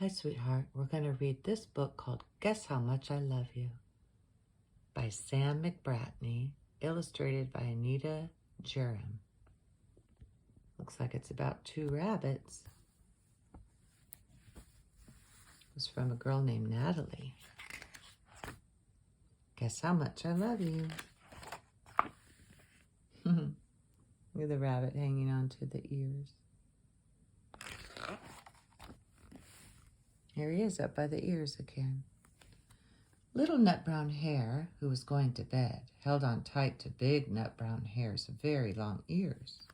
Hi, sweetheart. We're going to read this book called Guess How Much I Love You by Sam McBratney, illustrated by Anita Jerem. Looks like it's about two rabbits. It was from a girl named Natalie. Guess how much I love you. Look at the rabbit hanging onto the ears. Here he is up by the ears again. Little Nutbrown Hare, who was going to bed, held on tight to Big Nutbrown Hare's very long ears.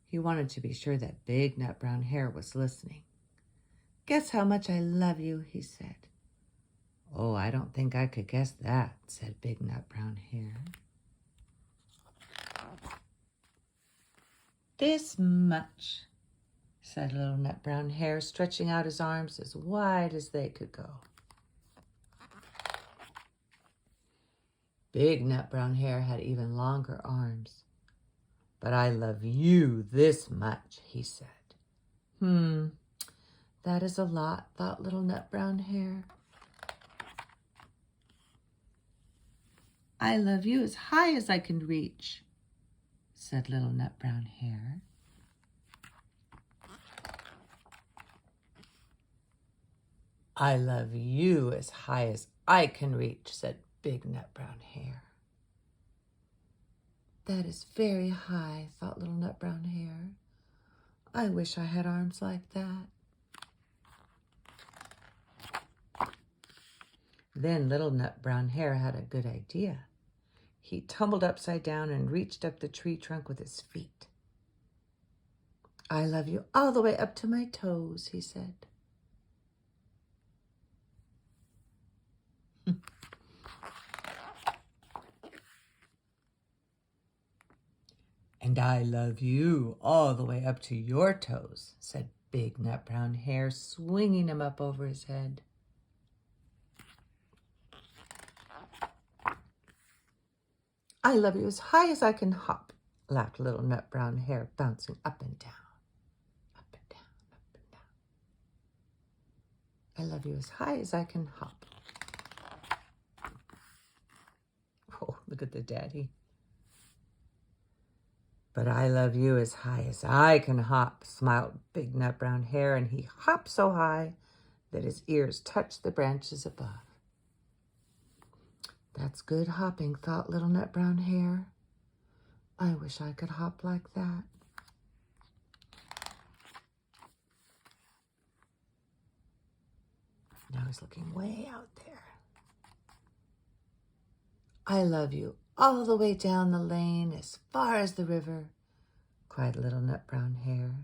He wanted to be sure that Big Nutbrown Hare was listening. Guess how much I love you, he said. Oh, I don't think I could guess that, said Big Nutbrown Hare. This much, said Little Nutbrown Hare, stretching out his arms as wide as they could go. Big Nutbrown Hare had even longer arms. But I love you this much, he said. That is a lot, thought Little Nutbrown Hare. I love you as high as I can reach, said Little Nutbrown Hare. I love you as high as I can reach, said Big Nutbrown Hare. That is very high, thought Little Nutbrown Hare. I wish I had arms like that. Then Little Nutbrown Hare had a good idea. He tumbled upside down and reached up the tree trunk with his feet. I love you all the way up to my toes, he said. And I love you all the way up to your toes, said Big Nutbrown Hare, swinging him up over his head. I love you as high as I can hop, laughed Little Nutbrown Hare, bouncing up and down, up and down, up and down. I love you as high as I can hop. Oh, look at the daddy. But I love you as high as I can hop, smiled Big Nutbrown Hare, and he hopped so high that his ears touched the branches above. That's good hopping, thought Little Nutbrown Hare. I wish I could hop like that. Now he's looking way out there. I love you all the way down the lane as far as the river, cried Little Nutbrown Hare.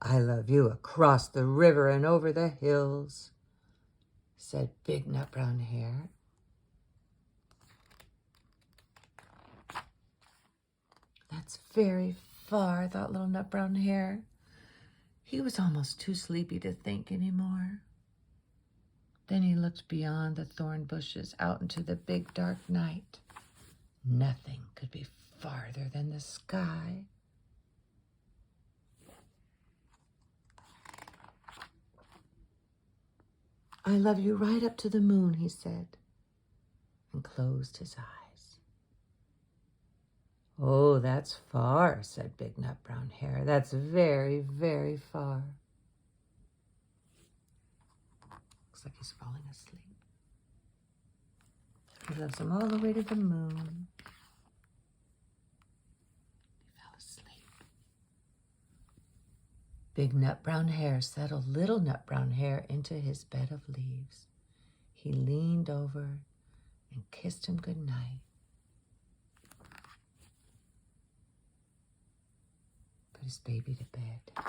I love you across the river and over the hills, said Big Nutbrown Hare. That's very far, thought Little Nutbrown Hare. He was almost too sleepy to think anymore. Then he looked beyond the thorn bushes out into the big dark night. Nothing could be farther than the sky. I love you right up to the moon, he said, and closed his eyes. Oh, that's far, said Big Nutbrown Hare. That's very, very far. Looks like he's falling asleep. He loves him all the way to the moon. He fell asleep. Big Nutbrown Hare settled Little Nutbrown Hare into his bed of leaves. He leaned over and kissed him good night. Put his baby to bed.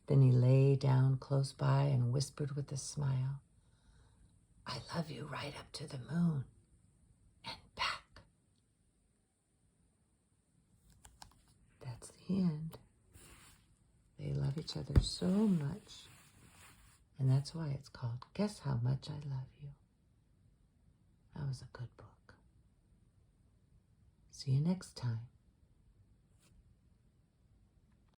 Then he lay down close by and whispered with a smile, I love you right up to the moon and back. That's the end. They love each other so much, and that's why it's called Guess How Much I Love You. That was a good book. See you next time.